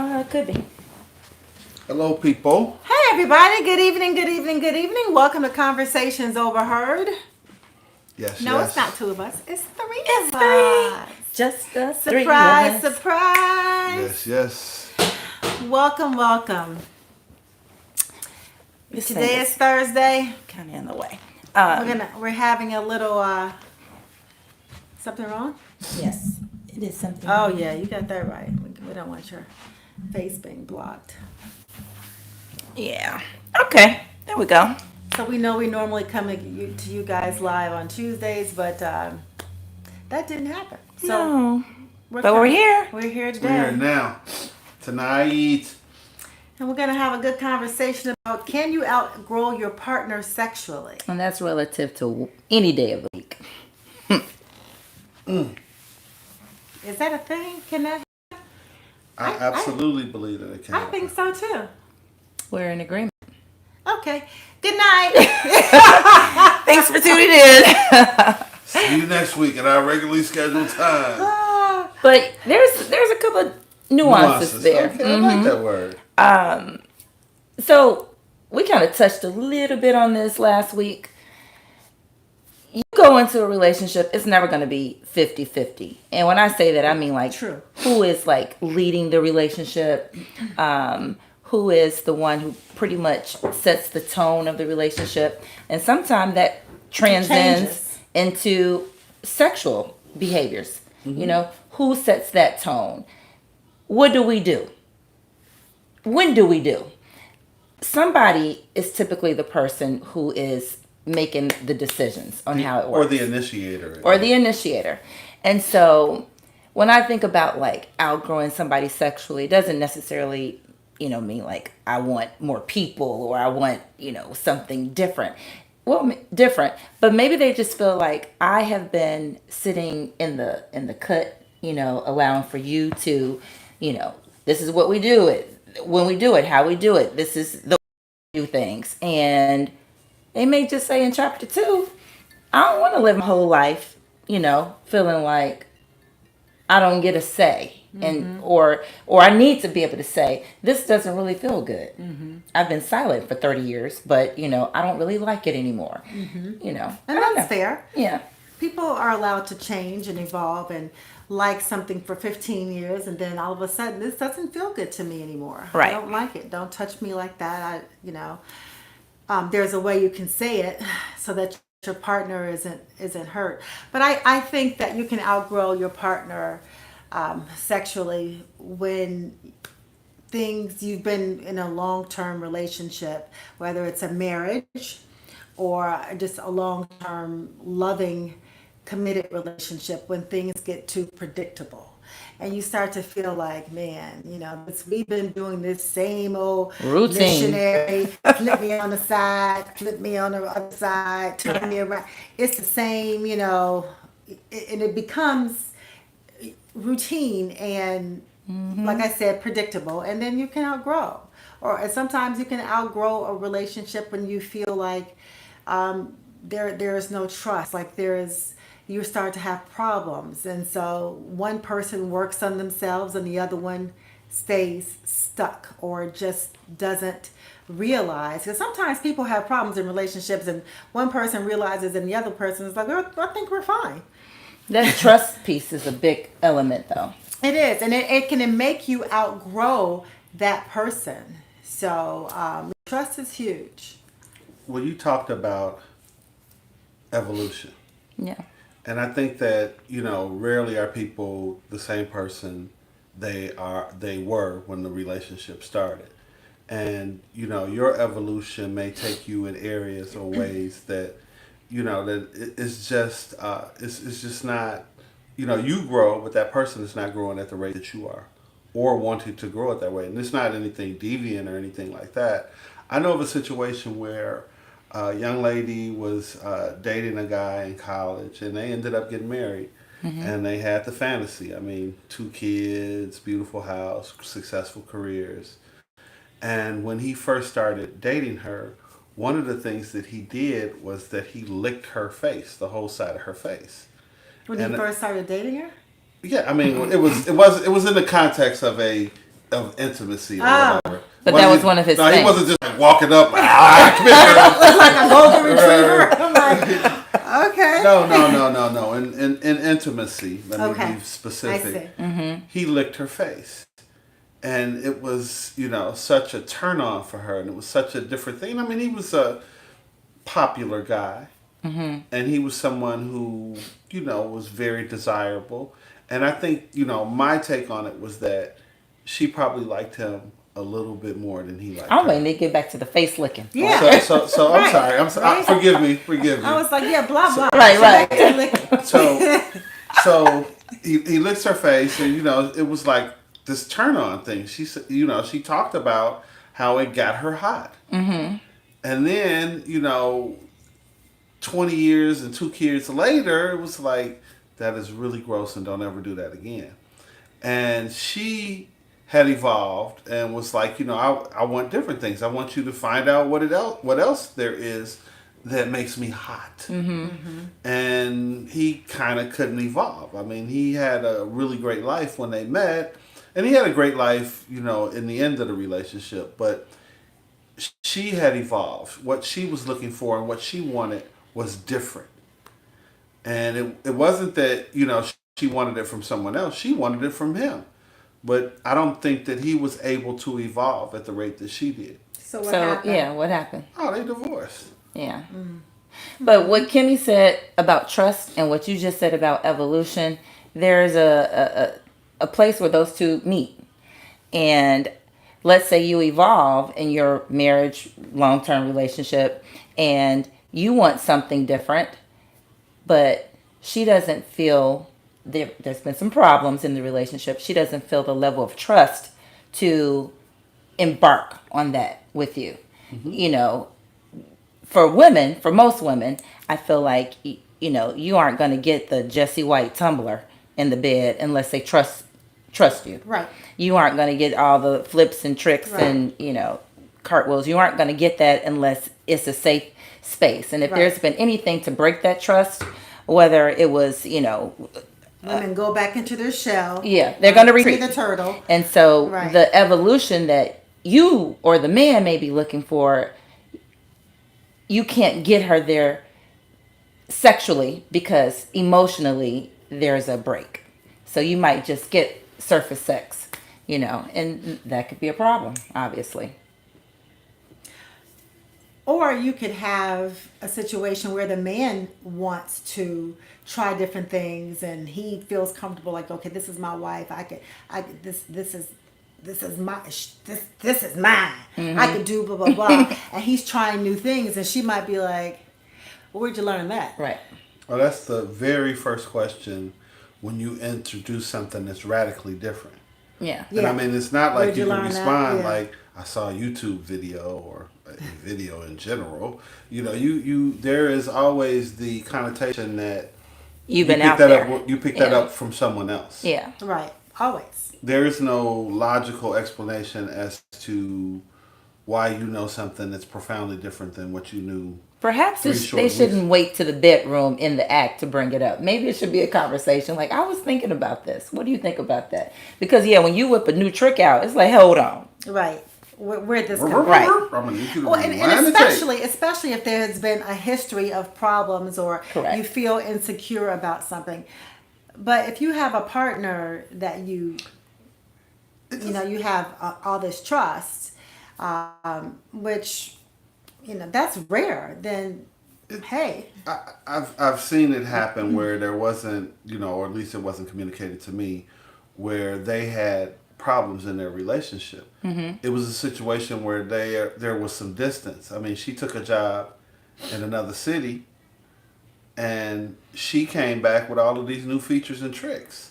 It could be. Hello, people. Hey, everybody. Good evening, good evening, good evening. Welcome to Conversations Overheard. Yes, No, yes. it's not two of us. It's three It's of us. three. Just us three. Surprise, of us. surprise. Yes, yes. Welcome, welcome. This Today thing is Thursday. kind of in the way. We're having a little something wrong? Yes, it is something. Oh yeah, you got that right. We don't want your face being blocked. Yeah. Okay. There we go. So we know we normally come to you guys live on Tuesdays, but that didn't happen. So No. we're But we're coming. here. We're here We're today. here now. Tonight. And we're going to have a good conversation about, can you outgrow your partner sexually? And that's relative to any day of the week. Is that a thing? Can that? I absolutely believe that it can I happen. think so too. We're in agreement. Okay. Good night. Thanks for tuning in. See you next week at our regularly scheduled time. But there's a couple of nuances there. Okay, I like that word. So we kind of touched a little bit on this last week. You go into a relationship, it's never going to be 50-50. And when I say that, I mean like True. who is like leading the relationship, who is the one who pretty much sets the tone of the relationship. And sometimes that transcends Changes. into sexual behaviors. You know, who sets that tone? What do we do? When do we do? Somebody is typically the person who is making the decisions on how it works. Or the initiator. Or the initiator. And so when I think about like outgrowing somebody sexually, it doesn't necessarily, mean like I want more people or I want, something different. Well, different, but maybe they just feel like I have been sitting in the cut, allowing for you to, this is what we do it, when we do it, how we do it. This is the way we do things. And they may just say in chapter 2, I don't want to live my whole life, feeling like I don't get a say. And or I need to be able to say, this doesn't really feel good. I've been silent for 30 years, but I don't really like it anymore. And I don't that's know. fair. Yeah. People are allowed to change and evolve and like something for 15 years, and then all of a sudden, this doesn't feel good to me anymore. Right. I don't like it. Don't touch me like that. There's a way you can say it so that your partner isn't hurt. But I think that you can outgrow your partner sexually when you've been in a long-term relationship, whether it's a marriage or just a long-term loving committed relationship, when things get too predictable and you start to feel like, man, we've been doing this same old Routine. missionary, flip me on the side, flip me on the other side, turn me around. It's the same, and it becomes routine and like I said, predictable, and then you can outgrow. And sometimes you can outgrow a relationship when you feel like there is no trust, like you start to have problems, and so one person works on themselves and the other one stays stuck or just doesn't realize. Because sometimes people have problems in relationships and one person realizes and the other person is like, "Oh, I think we're fine." That trust piece is a big element, though. It is, and it can make you outgrow that person. So trust is huge. Well, you talked about evolution. Yeah. And I think that, rarely are people the same person they were when the relationship started. And, your evolution may take you in areas or ways that, that it's just, it's just not, you grow, but that person is not growing at the rate that you are or wanting to grow at that way. And it's not anything deviant or anything like that. I know of a situation where a young lady was dating a guy in college and they ended up getting married. And they had the fantasy. I mean, 2 kids, beautiful house, successful careers. And when he first started dating her, one of the things that he did was that he licked her face, the whole side of her face. When you first started dating her? Yeah, I mean, it was in the context of a of intimacy or Oh. whatever. But that was one of his No, he things. wasn't just like walking up like, come here, girl. It's like a golden retriever. I'm like, okay. No. In intimacy, let me Okay. be specific. I see. He licked her face. And it was, such a turn on for her. And it was such a different thing. I mean, he was a popular guy. And he was someone who, was very desirable. And I think, my take on it was that she probably liked him a little bit more than he liked I'm her. waiting to get back to the face licking. Yeah. So Right. I'm sorry. Right. Forgive me. I was like, yeah, blah, blah. Right. So he licks her face, and it was like this turn on thing. She said, she talked about how it got her hot, and then 20 years and 2 kids later, it was like, that is really gross, and don't ever do that again. And she had evolved and was like, I want different things. I want you to find out what else there is that makes me hot. And he kind of couldn't evolve. I mean, he had a really great life when they met, and he had a great life, in the end of the relationship. But she had evolved. What she was looking for and what she wanted was different. And it wasn't that, she wanted it from someone else. She wanted it from him. But I don't think that he was able to evolve at the rate that she did. So what happened? Yeah, what happened? Oh, they divorced. Yeah. But what Kimmy said about trust and what you just said about evolution, there's a place where those two meet. And let's say you evolve in your marriage, long-term relationship, and you want something different, but she doesn't feel there's been some problems in the relationship. She doesn't feel the level of trust to embark on that with you. For most women, I feel like, you aren't going to get the Jessie White tumbler in the bed unless they trust you. Right. You aren't going to get all the flips and tricks and, cartwheels. You aren't going to get that unless it's a safe space. And if there's been anything to break that trust, whether it was, Women go back into their shell. yeah, they're going to See retreat. the turtle. And so Right. the evolution that you or the man may be looking for, you can't get her there sexually because emotionally there's a break. So you might just get surface sex, and that could be a problem, obviously. Or you could have a situation where the man wants to try different things and he feels comfortable, like, okay, this is my wife. This is mine. I could do blah blah blah. And he's trying new things, and she might be like, well, where'd you learn that? Right. Well, that's the very first question when you introduce something that's radically different. Yeah. And I mean, it's not like Where'd you you can learn that? respond Yeah. like, I saw a YouTube video or a video in general. You there is always the connotation that You've been picked out that there. up. You picked that Yeah. up from someone else. Yeah. Right. Always. There is no logical explanation as to why you know something that's profoundly different than what you knew. Perhaps Three short they weeks. shouldn't wait to the bedroom in the act to bring it up. Maybe it should be a conversation. Like, I was thinking about this. What do you think about that? Because, yeah, when you whip a new trick out, it's like, hold on. Right. Where'd this come from? Right. I'm gonna need you to Well, and rewind the tape. especially if there has been a history of problems or Correct. you feel insecure about something. But if you have a partner that you have all this trust, which that's rare. Then, hey, I've seen it happen where there wasn't, or at least it wasn't communicated to me, where they had problems in their relationship. It was a situation where there was some distance. I mean, she took a job in another city, and she came back with all of these new features and tricks,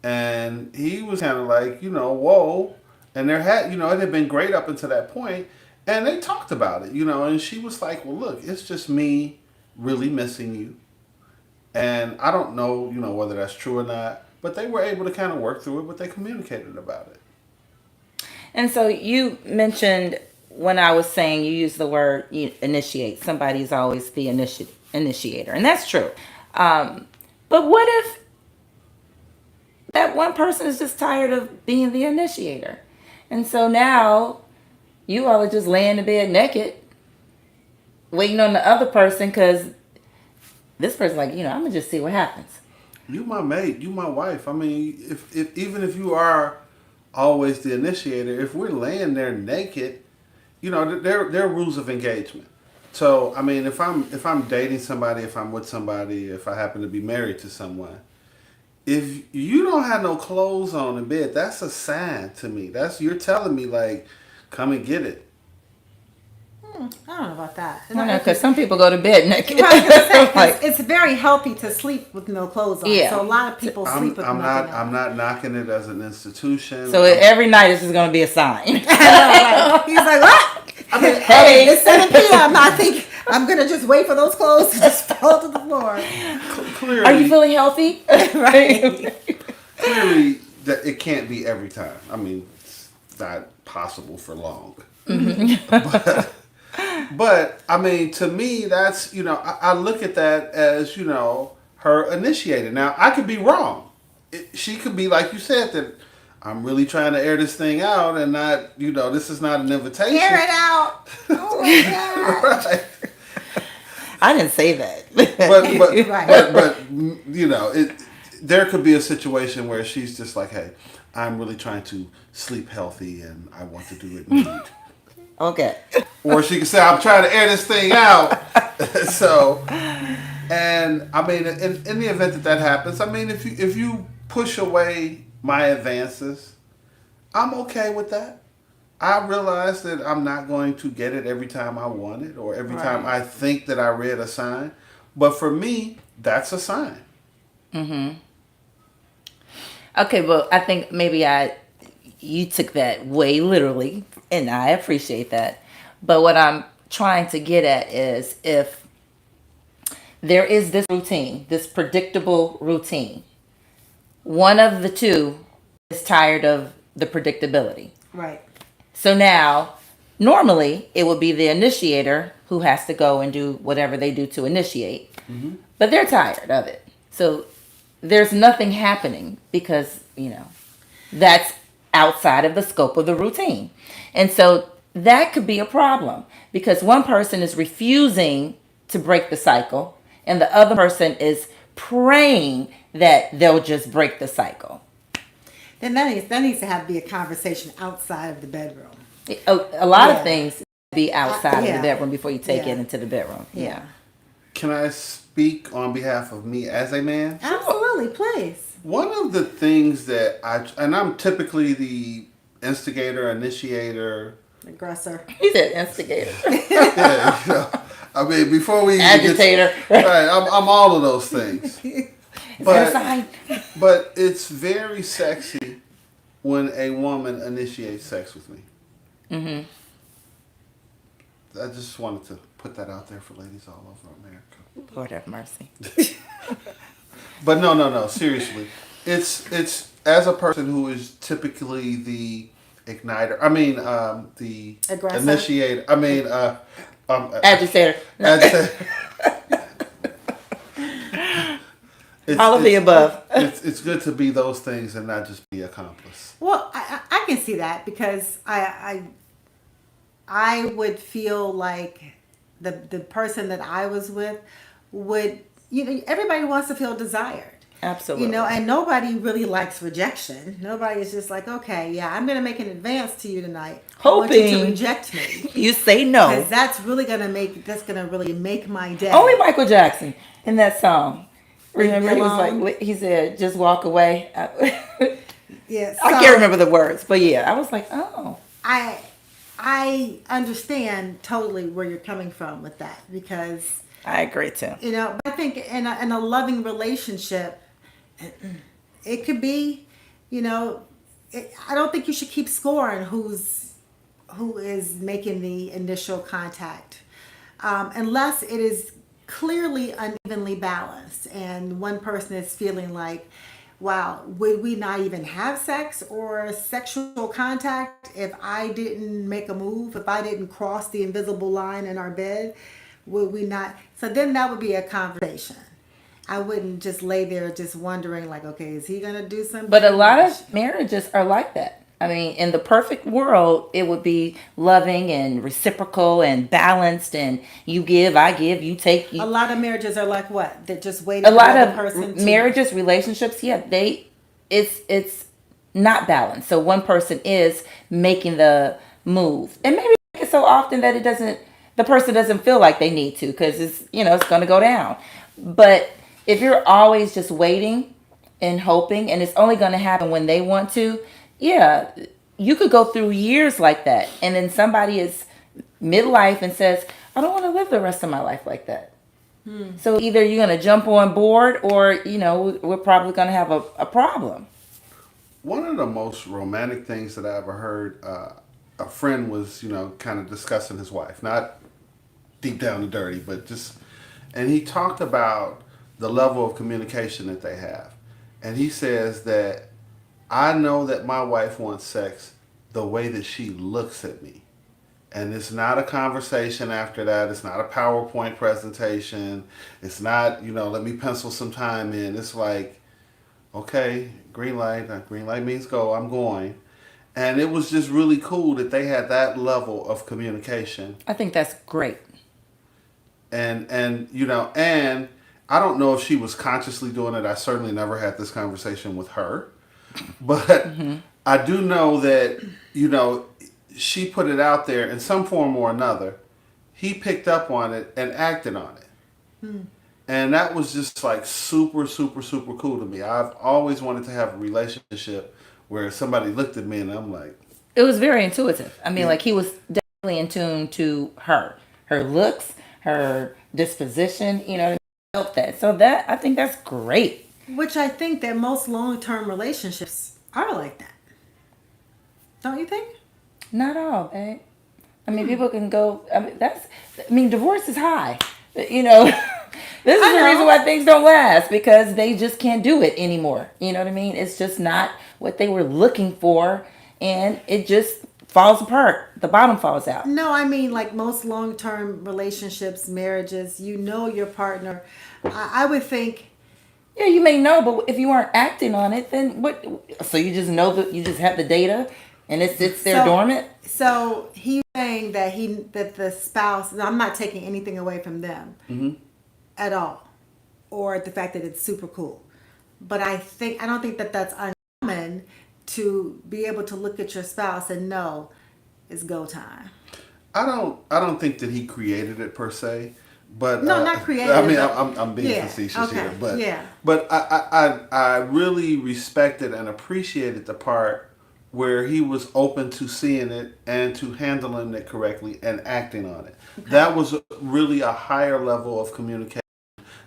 and he was kind of like, whoa. And it had been great up until that point. And they talked about it, and she was like, well, look, it's just me really missing you. And I don't know, whether that's true or not, but they were able to kind of work through it, but they communicated about it. And so you mentioned, when I was saying, you used the word initiate. Somebody's always the initiator. And that's true. But what if that one person is just tired of being the initiator? And so now you all are just laying in bed naked, waiting on the other person because this person's like, I'm going to just see what happens. You my mate, you my wife. I mean, if even if you are always the initiator, if we're laying there naked, there are rules of engagement. So I mean, if I'm dating somebody, if I'm with somebody, if I happen to be married to someone, if you don't have no clothes on in bed, that's a sign to me. That's you're telling me like, come and get it. I don't know about that. I know, because some people go to bed naked. Right, I was gonna say, 'cause Like, it's very healthy to sleep with no clothes on. Yeah. So a lot of people I'm sleep with I'm nothing not on. I'm not knocking it as an institution. so every night this is going to be a sign. He's like, what? I mean, Hey. It's 7 p.m. I think I'm gonna just wait for those clothes to just fall to the floor. clearly, Are you feeling healthy? Right. clearly that it can't be every time. I mean, it's not possible for long. But I mean, to me, that's I look at that as her initiated. Now I could be wrong. She could be like you said that I'm really trying to air this thing out and not this is not an invitation. Air it out. Oh my god. Right. I didn't say that. Right. but it there could be a situation where she's just like, hey, I'm really trying to sleep healthy and I want to do it nude. Okay. Or she could say, I'm trying to air this thing out. So, and I mean, in the event that happens, I mean, if you push away my advances, I'm okay with that. I realize that I'm not going to get it every time I want it or every time I think that I read a sign. But for me, that's a sign. Okay, well, I think maybe you took that way literally, and I appreciate that. But what I'm trying to get at is if there is this routine, this predictable routine, one of the two is tired of the predictability. Right. So now, normally, it would be the initiator who has to go and do whatever they do to initiate. But they're tired of it. So there's nothing happening because, that's outside of the scope of the routine. And so that could be a problem because one person is refusing to break the cycle and the other person is praying that they'll just break the cycle. Then that needs to be a conversation outside of the bedroom. A lot of things be outside of yeah. the bedroom before you take Yeah. it into the bedroom. Yeah. Can I speak on behalf of me as a man? Absolutely, please. One of the things that I'm typically the instigator, initiator. Aggressor. He said instigator. Yeah, I mean, before we even Agitator. right, I'm all of those things. Is that a sign? But it's very sexy when a woman initiates sex with me. I just wanted to put that out there for ladies all over America. Lord have mercy. But no, seriously. It's as a person who is typically the igniter. I mean, the Aggressor. initiator. I mean, Agitator. agitator. All of the above. It's good to be those things and not just be accomplice. Well, I can see that because I would feel like the person that I was with would, everybody wants to feel desired. Absolutely. And nobody really likes rejection. Nobody is just like, okay, yeah, I'm going to make an advance to you tonight. I want you Hoping to reject me. you say no. Because that's really going to really make my day. Only Michael Jackson in that song. Leave Remember, me he was alone. like, he said, just walk away. Yeah, I can't remember the words, but yeah, I was like, oh. I understand totally where you're coming from with that because, I agree too. I think in a loving relationship, it could be, I don't think you should keep score on who is making the initial contact, unless it is clearly unevenly balanced and one person is feeling like, wow, would we not even have sex or sexual contact if I didn't make a move, if I didn't cross the invisible line in our bed? Would we not? So then that would be a conversation. I wouldn't just lay there just wondering like, okay, is he going to do something? But a lot of marriages are like that. I mean, in the perfect world, it would be loving and reciprocal and balanced, and you give, I give, you take. A lot of marriages are like what? They're just A waiting for the lot other of person to. marriages, relationships, yeah, it's not balanced. So one person is making the move, and maybe it's so often that the person doesn't feel like they need to because it's going to go down. But if you're always just waiting and hoping, and it's only going to happen when they want to, yeah, you could go through years like that, and then somebody is midlife and says, "I don't want to live the rest of my life like that." So either you're going to jump on board, or we're probably going to have a problem. One of the most romantic things that I ever heard, a friend was, kind of discussing his wife, not deep down and dirty, but just, and he talked about the level of communication that they have. And he says that I know that my wife wants sex the way that she looks at me. And it's not a conversation after that. It's not a PowerPoint presentation. It's not, let me pencil some time in. It's like, okay, green light. Green light means go. I'm going. And it was just really cool that they had that level of communication. I think that's great. And I don't know if she was consciously doing it. I certainly never had this conversation with her. But I do know that, she put it out there in some form or another. He picked up on it and acted on it. And that was just like super, super, super cool to me. I've always wanted to have a relationship where somebody looked at me and I'm like, It was very intuitive. I mean, yeah, like he was definitely in tune to her looks, her disposition. Felt that. So that I think that's great. Which I think that most long-term relationships are like that. Don't you think? Not all, babe. I mean, people can go. I mean, divorce is high. This is I the reason know. why things don't last because they just can't do it anymore. You know what I mean? It's just not what they were looking for, and it just falls apart. The bottom falls out. No, I mean like most long-term relationships, marriages, your partner. I would think. Yeah, you may know, but if you aren't acting on it, then what? So you just know that you just have the data, and it sits there dormant. So he's saying that the spouse. Now, I'm not taking anything away from them at all, or the fact that it's super cool. But I don't think that that's uncommon to be able to look at your spouse and know it's go time. I don't think that he created it per se, but No, not created. I mean, But I'm being yeah, facetious okay, here, but yeah. but I really respected and appreciated the part where he was open to seeing it and to handling it correctly and acting on it. That was really a higher level of communication.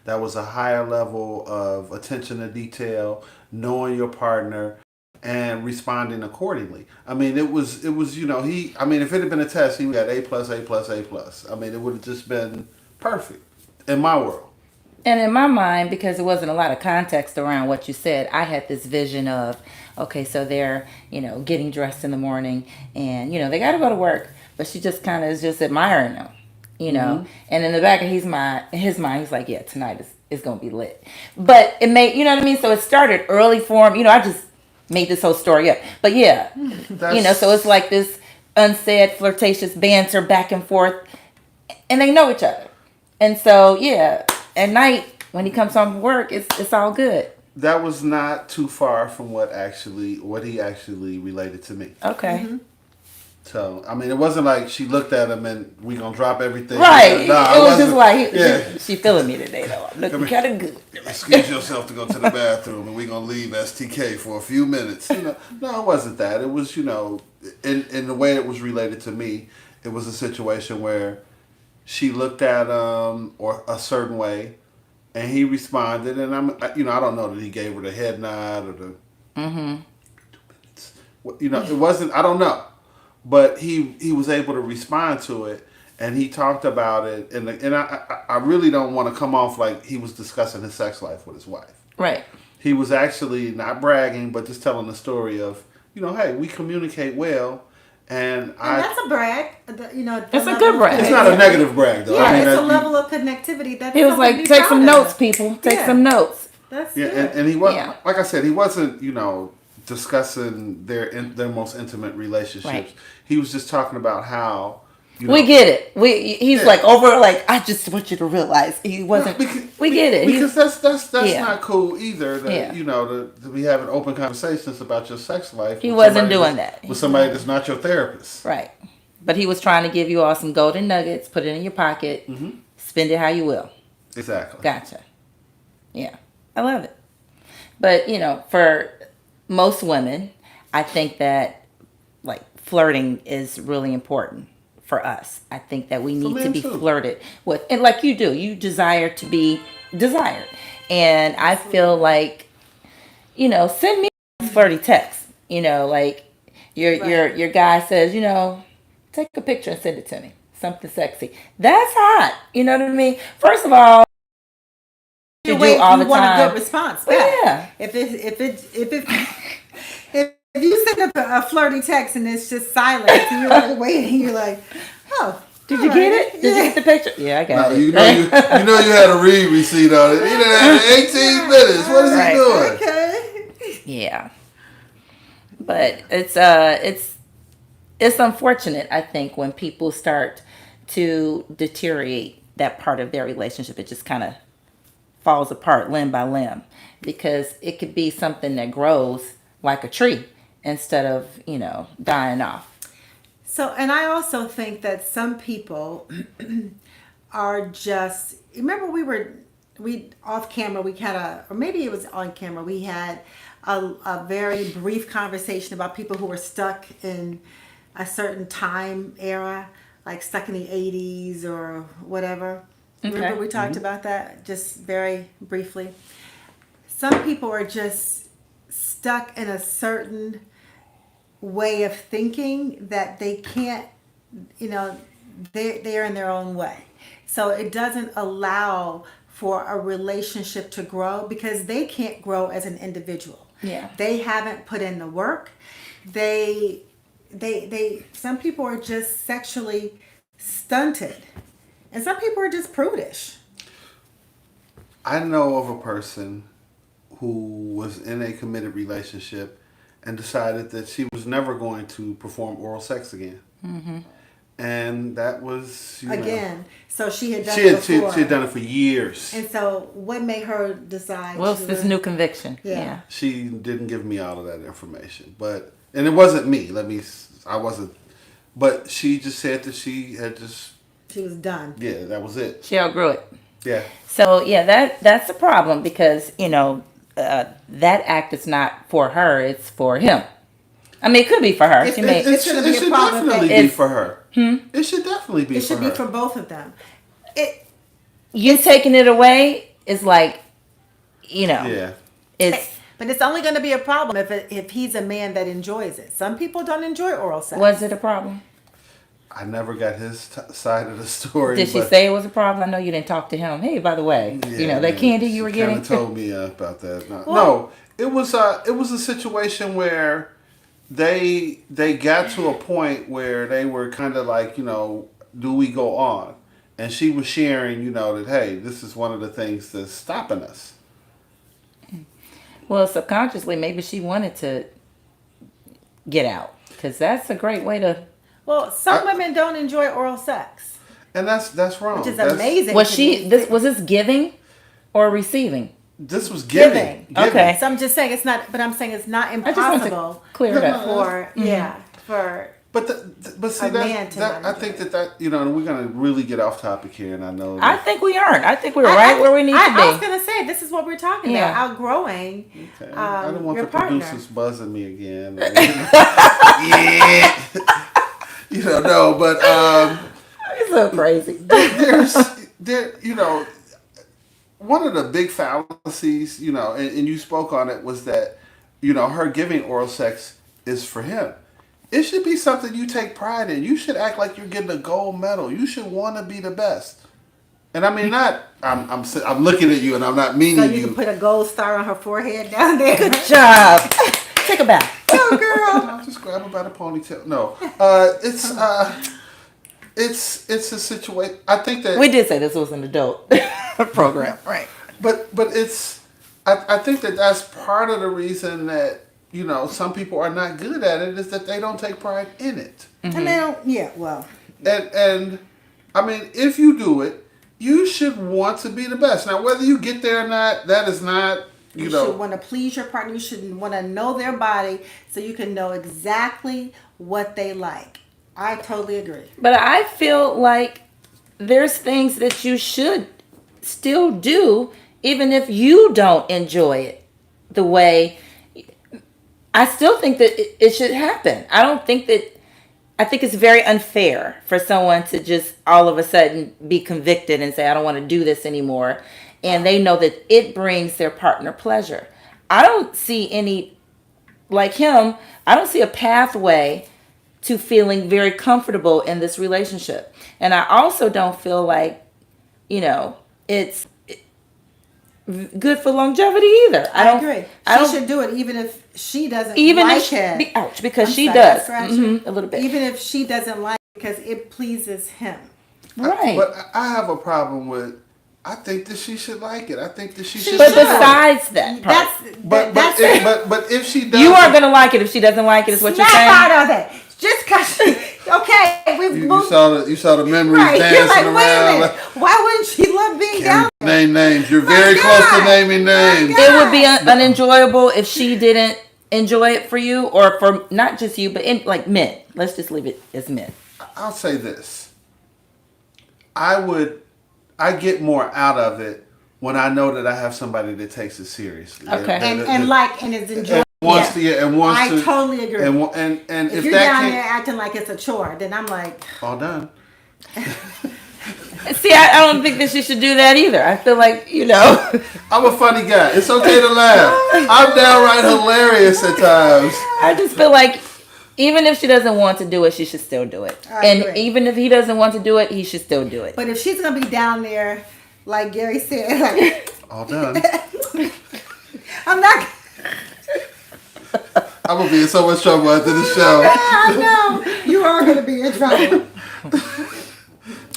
That was a higher level of attention to detail, knowing your partner, and responding accordingly. I mean, it was I mean, if it had been a test, he got A plus, A plus, A plus. I mean, it would have just been perfect in my world. And in my mind, because there wasn't a lot of context around what you said, I had this vision of, okay, so they're, getting dressed in the morning and, they got to go to work, but she just kind of is just admiring them, And in the back of his mind, he's like, yeah, tonight is going to be lit. But it made, you know what I mean? So it started early for him. I just made this whole story up. But yeah, so it's like this unsaid flirtatious banter back and forth, and they know each other. And so, yeah, at night when he comes home from work, it's all good. That was not too far from what he actually related to me. Okay. So I mean, it wasn't like she looked at him and we gonna drop everything. Right. Nah, it was just like, yeah. she feeling me today, though. I'm looking kind of good. Excuse yourself to go to the bathroom, and we gonna leave STK for a few minutes. No, it wasn't that. It was, in the way it was related to me, it was a situation where she looked at him or a certain way, and he responded, and I don't know that he gave her the head nod or the. It wasn't. I don't know. But he was able to respond to it, and he talked about it, and I really don't want to come off like he was discussing his sex life with his wife. Right. He was actually not bragging, but just telling the story of, hey, we communicate well, and that's a brag. It's a good brag. It's not a negative brag though. Yeah, I mean, it's a level of connectivity. That's he was like, take some notes, people. Take some notes. That's yeah, good. and he wasn't like I said, he wasn't discussing their most intimate relationships. Right. He was just talking about how We get it. He's Yeah. like over like I just want you to realize he wasn't. We get it. because that's Yeah. not cool either. Yeah. To be having open conversations about your sex life. He with wasn't somebody doing that's- that. with somebody that's not your therapist. Right. But he was trying to give you all some golden nuggets, put it in your pocket, spend it how you will. Exactly. Gotcha. Yeah. I love it. But, for most women, I think that like flirting is really important for us. I think that we need to men be too. flirted with. And like you do, you desire to be desired. And I feel like, send me a flirty text. Like your guy says, take a picture and send it to me. Something sexy. That's hot. You know what I mean? First of all, you do all the you want a time. good response Well, back. yeah. If you send a flirty text and it's just silence and you're like waiting, you're like, oh, Did you get it? Did you get the picture? Yeah, I got No, it. you had a read receipt on it. He done had 18 minutes. What is Right. he doing? Okay. Yeah. But it's unfortunate, I think, when people start to deteriorate that part of their relationship. It just kind of falls apart limb by limb because it could be something that grows like a tree instead of, dying off. So, and I also think that some people are just, remember we off camera, we had or maybe it was on camera, we had a very brief conversation about people who were stuck in a certain time era, like stuck in the 80s or whatever. Okay. Remember we talked about that just very briefly. Some people are just stuck in a certain way of thinking that they can't, they're in their own way. So it doesn't allow for a relationship to grow because they can't grow as an individual. Yeah. They haven't put in the work. Some people are just sexually stunted. And some people are just prudish. I know of a person who was in a committed relationship and decided that she was never going to perform oral sex again. Mm-hmm. And that was Again. So she had done she it had, she, before. she had done it for years. And so what made her decide? Well, it's this new conviction. Yeah. Yeah. She didn't give me all of that information, and it wasn't me. I wasn't. But she just said that she was done. Yeah, that was it. She outgrew it. Yeah. So yeah, that's a problem because that act is not for her; it's for him. I mean, it could be for her. It, She may. it should be a problem definitely if- be for her. It should definitely be It for should her. be for both of them. You taking it away is like, Yeah. it's. But it's only going to be a problem if he's a man that enjoys it. Some people don't enjoy oral sex. Was it a problem? I never got his side of the story. Did she but say it was a problem? I know you didn't talk to him. Hey, by the way, yeah, that candy you were she getting. kinda told me about that. No, it was a situation where they got to a point where they were kind of like, do we go on? And she was sharing, that hey, this is one of the things that's stopping us. Well, subconsciously, maybe she wanted to get out because that's a great way to. Well, some women don't enjoy oral sex, And that's wrong. which is That's- amazing. Was to she? me. Was this giving or receiving? This was giving. Giving. Okay. So I'm just saying it's not. But I'm saying it's not I just want to impossible clear it up. for for. But see, A man to I not think that and we're gonna really get off topic here, and I know. I That, think we aren't. I think we're right where we need to I was be. gonna say this is what we're talking Yeah. about: outgrowing okay. I don't want your the partner. producers buzzing me again. Yeah. No, but It's so crazy. one of the big fallacies, and you spoke on it, was that, her giving oral sex is for him. It should be something you take pride in. You should act like you're getting a gold medal. You should want to be the best. And I mean, I'm looking at you, and I'm not So meaning you can put a gold star on her forehead down there. Good job. Take a bow. Oh, girl. I'll just grab her by the ponytail. No, it's a situation. I think that We did say this was an adult program, right? But it's I think that that's part of the reason that some people are not good at it is that they don't take pride in it. And they don't. Yeah. Well. And I mean, if you do it, you should want to be the best. Now, whether you get there or not, that is not, You should want to please your partner. You should want to know their body so you can know exactly what they like. I totally agree. But I feel like there's things that you should still do, even if you don't enjoy it the way. I still think that it should happen. I don't think that. I think it's very unfair for someone to just all of a sudden be convicted and say, I don't want to do this anymore. And they know that it brings their partner pleasure. I don't see any, like him, I don't see a pathway to feeling very comfortable in this relationship. And I also don't feel like, it's good for longevity either. I agree. She should do it even if she doesn't like it. Ouch, because I'm she sorry, does. a little bit. Even if she doesn't like it because it pleases him. Right. But I have a problem with. I think that she should like it. I think that she should. But besides that part, But if she does, you aren't gonna like it if she doesn't like it. Is what you're saying? Snap out of it. Just cause okay, we've you saw the memories right. dancing You're like, around. wait a minute. Why wouldn't she love being down there? Name names. You're very close to naming names. It would be unenjoyable if she didn't enjoy it for you, or for not just you, but like men. Let's just leave it as men. I'll say this. I get more out of it when I know that I have somebody that takes it seriously. Okay. And is enjoying. I totally agree. And if you're down there acting like it's a chore, then I'm like, all done. See, I don't think that she should do that either. I feel like, I'm a funny guy. It's okay to laugh. I'm downright hilarious at times. I just feel like even if she doesn't want to do it, she should still do it. And even if he doesn't want to do it, he should still do it. But if she's going to be down there, like Gary said, like, all done. I'm not... I'm going to be in so much trouble after the show. I know. You are going to be in trouble.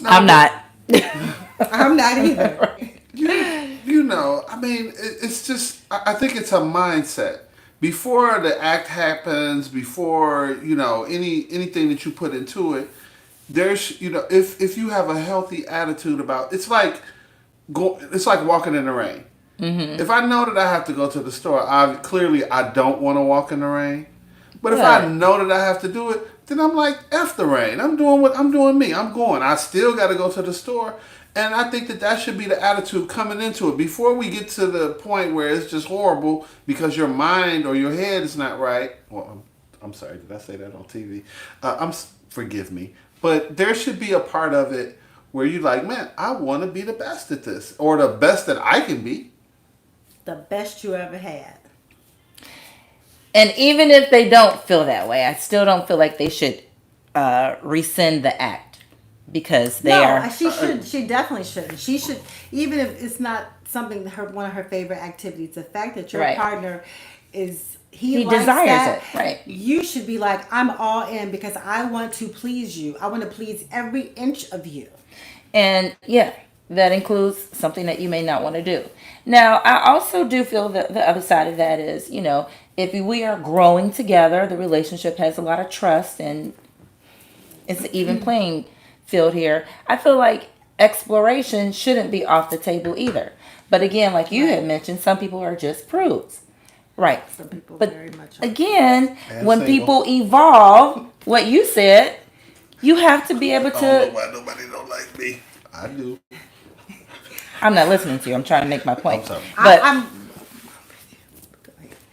I'm not. I'm not either. I mean, it's just, I think it's a mindset. Before the act happens, before, anything that you put into it, there's, if you have a healthy attitude about, it's like walking in the rain. Mm-hmm. If I know that I have to go to the store, clearly I don't want to walk in the rain. But if I know that I have to do it, then I'm like, F the rain. I'm doing me. I'm going. I still got to go to the store. And I think that should be the attitude coming into it. Before we get to the point where it's just horrible because your mind or your head is not right. Well, I'm sorry. Did I say that on TV? Forgive me. But there should be a part of it where you're like, man, I want to be the best at this. Or the best that I can be. The best you ever had. And even if they don't feel that way, I still don't feel like they should rescind the act. Because they are. She should. She definitely shouldn't. She should, even if it's not something one of her favorite activities. The fact that your partner is he likes desires that, it, right? You should be like, I'm all in because I want to please you. I want to please every inch of you. And that includes something that you may not want to do. Now, I also do feel that the other side of that is, if we are growing together, the relationship has a lot of trust and it's an even playing field here. I feel like exploration shouldn't be off the table either. But again, like you had mentioned, some people are just prudes. Right. Some people but very much again, and when single. people evolve, what you said, you have to be able to... I don't know why nobody don't like me. I do. I'm not listening to you. I'm trying to make my point. I'm sorry. But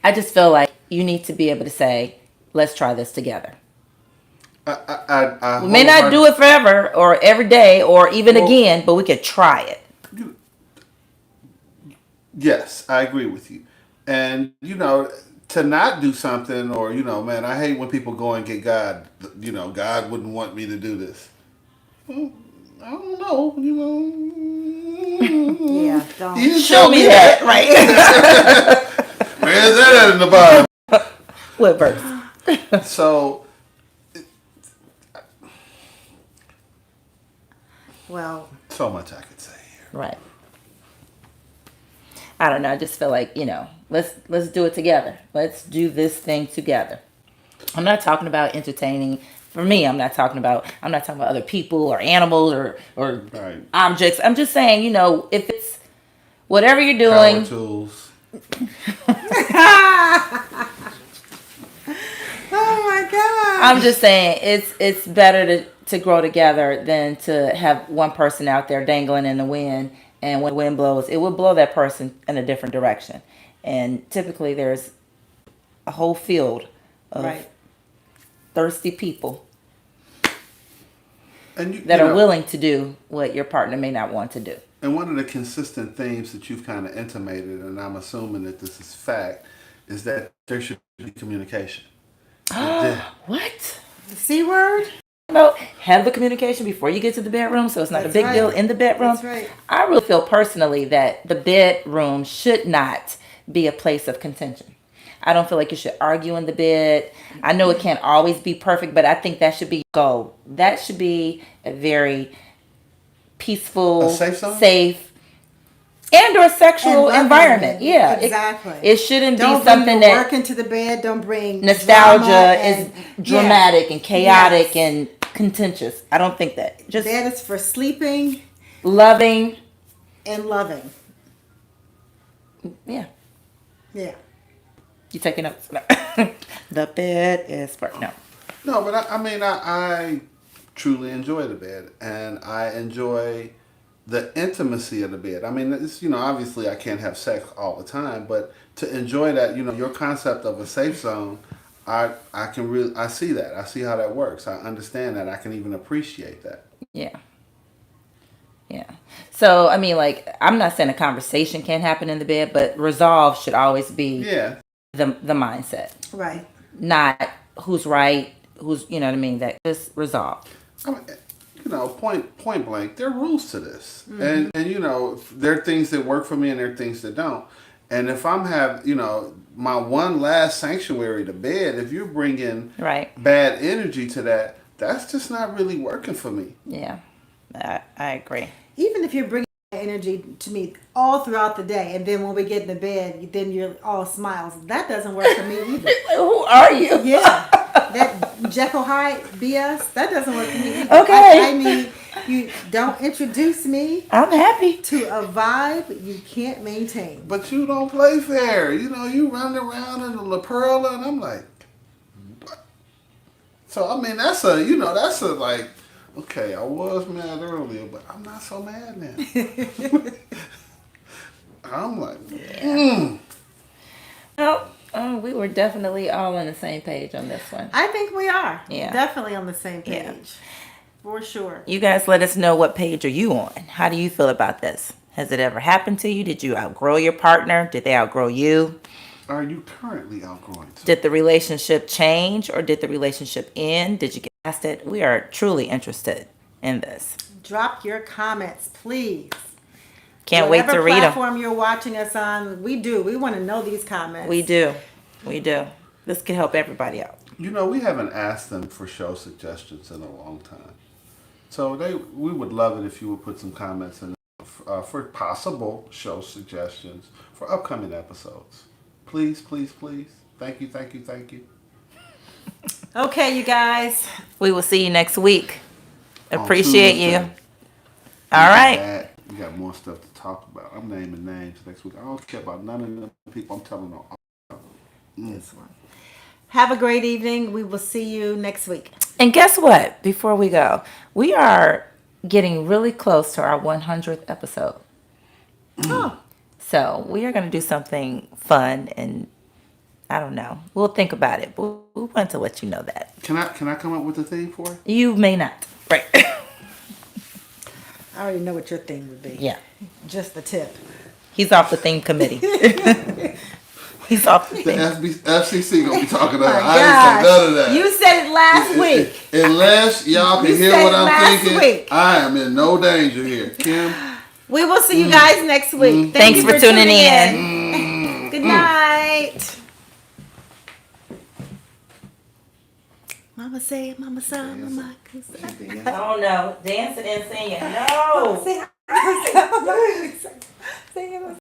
I just feel like you need to be able to say, let's try this together. I we may not do it forever or every day or even again, but we could try it. Yes, I agree with you. And, to not do something or, man, I hate when people go and get God. God wouldn't want me to do this. Well, I don't know, Yeah, don't. He didn't Show me that, right? Where is that at in the Bible? What verse? So... Well, so much I could say here. Right. I don't know. I just feel like, let's do it together. Let's do this thing together. I'm not talking about entertaining. For me, I'm not talking about other people or animals or Right. objects. I'm just saying, if it's whatever you're Power doing, tools. Oh my I'm God. just saying it's better to grow together than to have one person out there dangling in the wind, and when the wind blows, it will blow that person in a different direction. And typically there's a whole field of Right. thirsty people And that are willing to do what your partner may not want to do. and one of the consistent themes that you've kind of intimated, and I'm assuming that this is fact, is that there should be communication. What? The C word? No, have the communication before you get to the bedroom, so it's not That's a big right. deal in the bedroom. That's right. I really feel personally that the bedroom should not be a place of contention. I don't feel like you should argue in the bed. I know it can't always be perfect, but I think that should be your goal. That should be a very peaceful, A safe zone? safe, and or sexual loving environment. it. Yeah, Exactly. It shouldn't Don't be something bring your work that into the bed. Don't bring nostalgia drama is and- dramatic and chaotic Yes. and contentious. I don't think that. Just Bed is for sleeping loving. and loving. Yeah. Yeah. You taking notes? No. The bed is for no. No, but I truly enjoy the bed, and I enjoy the intimacy of the bed. I mean, it's, obviously I can't have sex all the time, but to enjoy that, your concept of a safe zone, I can really, I see that. I see how that works. I understand that. I can even appreciate that. Yeah. Yeah. So I mean, like, I'm not saying a conversation can't happen in the bed, but resolve should always be Yeah. the mindset, Right. not who's right, who's you know what I mean. That just resolve. I mean, point blank, there are rules to this, and there are things that work for me and there are things that don't. And if I'm my one last sanctuary to bed, if you're bringing Right. bad energy to that, that's just not really working for me. Yeah. I agree. Even if you're bringing energy to me all throughout the day, and then when we get in the bed, then you're all smiles. That doesn't work for me either. Who are you? Yeah, that Jekyll Hyde BS, that doesn't work for me either. Okay. I mean, you don't introduce me I'm happy. to a vibe you can't maintain. But you don't play fair. You run around in the La Perla, and I'm like, what? So I mean, that's a like, okay, I was mad earlier, but I'm not so mad now. I'm like, Well, we were definitely all on the same page on this one. I think we are. Yeah. Definitely on the same page. Yeah. For sure. You guys let us know, what page are you on? How do you feel about this? Has it ever happened to you? Did you outgrow your partner? Did they outgrow you? are you currently outgrowing? Did the relationship change or did the relationship end? Did you get past it? We are truly interested in this. Drop your comments, please. Can't wait to Whatever read them. platform you're watching us on, we want to know these comments. We do. We do. This can help everybody out. We haven't asked them for show suggestions in a long time. So we would love it if you would put some comments in for possible show suggestions for upcoming episodes. Please, please, please. Thank you, thank you, thank you. Okay, you guys. We will see you next week. On Appreciate you. Tuesday. All right. We got more stuff to talk about. I'm naming names next week. I don't care about none of them people. I'm telling them. This one. Have a great evening. We will see you next week. And guess what? Before we go, we are getting really close to our 100th episode. Oh. So we are going to do something fun, and I don't know. We'll think about it. But we want to let you know that. Can I come up with a theme for it? You may not. Right. I already know what your thing would be. Yeah. Just the tip. He's off the theme committee. He's off the The theme. FCC gonna be talking about it. My I didn't say none of gosh. that. You said it last week. Unless y'all can You hear said what it I'm last thinking, week. I am in no danger here. Kim? We will see you guys next week. Thank Thanks you for tuning in. Good night. Mama say, Mama say, Mama say. Oh no. Dancing and singing. No. Say,